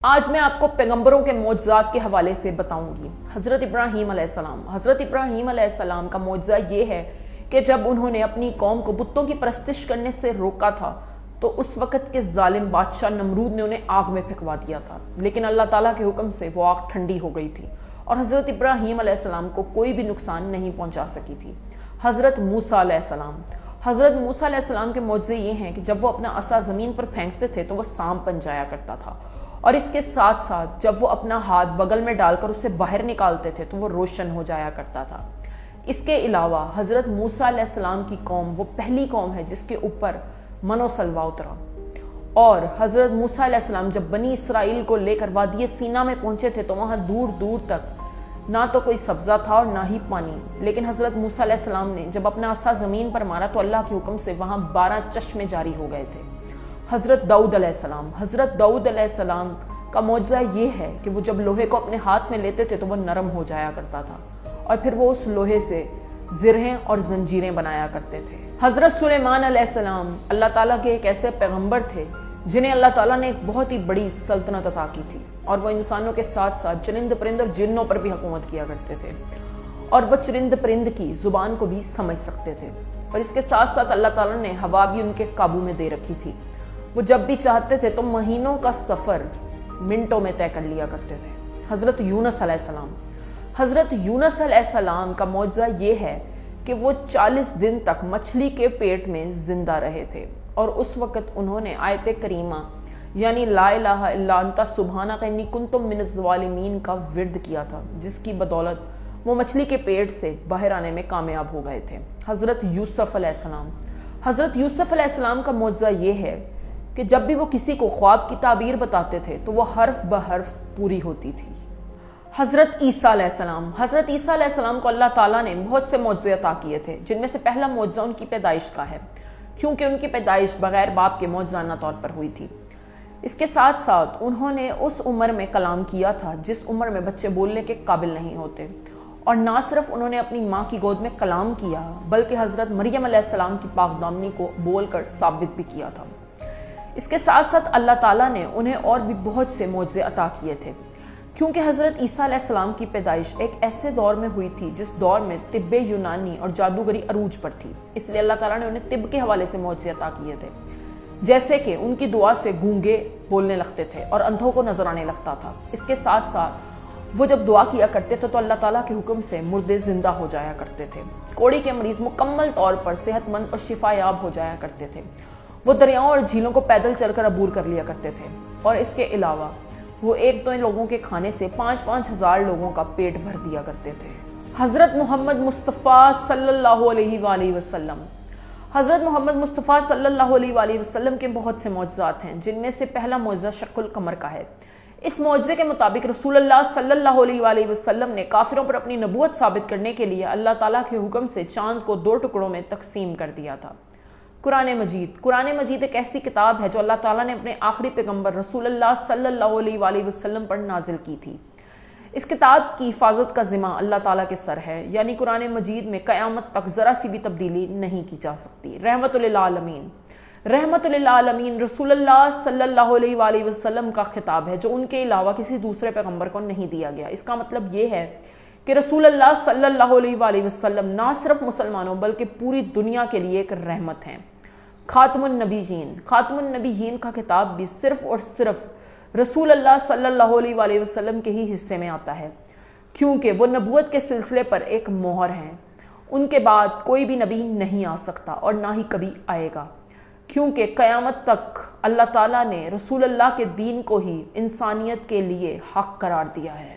آج میں آپ کو پیغمبروں کے معجزات کے حوالے سے بتاؤں گی۔ حضرت ابراہیم علیہ السلام کا معجزہ یہ ہے کہ جب انہوں نے اپنی قوم کو بتوں کی پرستش کرنے سے روکا تھا تو اس وقت کے ظالم بادشاہ نمرود نے انہیں آگ میں پھینکوا دیا تھا، لیکن اللہ تعالیٰ کے حکم سے وہ آگ ٹھنڈی ہو گئی تھی اور حضرت ابراہیم علیہ السلام کو کوئی بھی نقصان نہیں پہنچا سکی تھی۔ حضرت موسیٰ علیہ السلام کے معجزے یہ ہیں کہ جب وہ اپنا عصا زمین پر پھینکتے تھے تو وہ سانپ بن جایا کرتا تھا، اور اس کے ساتھ ساتھ جب وہ اپنا ہاتھ بغل میں ڈال کر اسے باہر نکالتے تھے تو وہ روشن ہو جایا کرتا تھا۔ اس کے علاوہ حضرت موسیٰ علیہ السلام کی قوم وہ پہلی قوم ہے جس کے اوپر من و سلوہ اترا، اور حضرت موسیٰ علیہ السلام جب بنی اسرائیل کو لے کر وادی سینا میں پہنچے تھے تو وہاں دور دور تک نہ تو کوئی سبزہ تھا اور نہ ہی پانی، لیکن حضرت موسیٰ علیہ السلام نے جب اپنا عصا زمین پر مارا تو اللہ کے حکم سے وہاں 12 چشمے جاری ہو گئے تھے۔ حضرت داؤد علیہ السلام کا معجزہ یہ ہے کہ وہ جب لوہے کو اپنے ہاتھ میں لیتے تھے تو وہ نرم ہو جایا کرتا تھا، اور پھر وہ اس لوہے سے زرہیں اور زنجیریں بنایا کرتے تھے۔ حضرت سلیمان علیہ السلام اللہ تعالیٰ کے ایک ایسے پیغمبر تھے جنہیں اللہ تعالیٰ نے ایک بہت ہی بڑی سلطنت عطا کی تھی، اور وہ انسانوں کے ساتھ ساتھ چرند پرند اور جنوں پر بھی حکومت کیا کرتے تھے، اور وہ چرند پرند کی زبان کو بھی سمجھ سکتے تھے، اور اس کے ساتھ ساتھ اللہ تعالیٰ نے ہوا بھی ان کے قابو میں دے رکھی تھی۔ وہ جب بھی چاہتے تھے تو مہینوں کا سفر منٹوں میں طے کر لیا کرتے تھے۔ حضرت یونس علیہ السلام کا معجزہ یہ ہے کہ وہ 40 دن تک مچھلی کے پیٹ میں زندہ رہے تھے، اور اس وقت انہوں نے آیت کریمہ یعنی لا الہ الا انت سبحانک انی کنت من الظالمین کا ورد کیا تھا، جس کی بدولت وہ مچھلی کے پیٹ سے باہر آنے میں کامیاب ہو گئے تھے۔ حضرت یوسف علیہ السلام کا معجزہ یہ ہے کہ جب بھی وہ کسی کو خواب کی تعبیر بتاتے تھے تو وہ حرف بحرف پوری ہوتی تھی۔ حضرت عیسیٰ علیہ السلام کو اللہ تعالیٰ نے بہت سے معجزے عطا کیے تھے، جن میں سے پہلا معجزہ ان کی پیدائش کا ہے، کیونکہ ان کی پیدائش بغیر باپ کے معجزانہ طور پر ہوئی تھی۔ اس کے ساتھ ساتھ انہوں نے اس عمر میں کلام کیا تھا جس عمر میں بچے بولنے کے قابل نہیں ہوتے، اور نہ صرف انہوں نے اپنی ماں کی گود میں کلام کیا بلکہ حضرت مریم علیہ السلام کی پاک دامنی کو بول کر ثابت بھی کیا تھا۔ اس کے ساتھ ساتھ اللہ تعالیٰ نے انہیں اور بھی بہت سے معجزے عطا کیے تھے، کیونکہ حضرت عیسیٰ علیہ السلام کی پیدائش ایک ایسے دور میں ہوئی تھی جس دور میں طب یونانی اور جادوگری عروج پر تھی، اس لیے اللہ تعالیٰ نے انہیں طب کے حوالے سے معجزے عطا کیے تھے، جیسے کہ ان کی دعا سے گونگے بولنے لگتے تھے اور اندھوں کو نظر آنے لگتا تھا۔ اس کے ساتھ ساتھ وہ جب دعا کیا کرتے تھے تو اللہ تعالیٰ کے حکم سے مردے زندہ ہو جایا کرتے تھے، کوڑی کے مریض مکمل طور پر صحت مند اور شفا یاب ہو جایا کرتے تھے، وہ دریاؤں اور جھیلوں کو پیدل چل کر عبور کر لیا کرتے تھے، اور اس کے علاوہ وہ 1-2 لوگوں کے کھانے سے 5-5 ہزار لوگوں کا پیٹ بھر دیا کرتے تھے۔ حضرت محمد مصطفیٰ صلی اللہ علیہ وآلہ وسلم کے بہت سے معجزات ہیں، جن میں سے پہلا معجزہ شق القمر کا ہے۔ اس معجزے کے مطابق رسول اللہ صلی اللہ علیہ وآلہ وسلم نے کافروں پر اپنی نبوت ثابت کرنے کے لیے اللہ تعالیٰ کے حکم سے چاند کو 2 ٹکڑوں میں تقسیم کر دیا تھا۔ قرآن مجید ایک ایسی کتاب ہے جو اللہ تعالیٰ نے اپنے آخری پیغمبر رسول اللہ صلی اللہ علیہ وآلہ وسلم پر نازل کی تھی۔ اس کتاب کی حفاظت کا ذمہ اللہ تعالیٰ کے سر ہے، یعنی قرآن مجید میں قیامت تک ذرا سی بھی تبدیلی نہیں کی جا سکتی۔ رحمت للعالمین رسول اللہ صلی اللہ علیہ وآلہ وسلم کا خطاب ہے جو ان کے علاوہ کسی دوسرے پیغمبر کو نہیں دیا گیا۔ اس کا مطلب یہ ہے کہ رسول اللہ صلی اللہ علیہ وآلہ وسلم نہ صرف مسلمانوں بلکہ پوری دنیا کے لیے ایک رحمت ہیں۔ خاتم النبیین کا خطاب بھی صرف اور صرف رسول اللہ صلی اللہ علیہ وآلہ وسلم کے ہی حصے میں آتا ہے، کیونکہ وہ نبوت کے سلسلے پر ایک مہر ہیں۔ ان کے بعد کوئی بھی نبی نہیں آ سکتا اور نہ ہی کبھی آئے گا، کیونکہ قیامت تک اللہ تعالیٰ نے رسول اللہ کے دین کو ہی انسانیت کے لیے حق قرار دیا ہے۔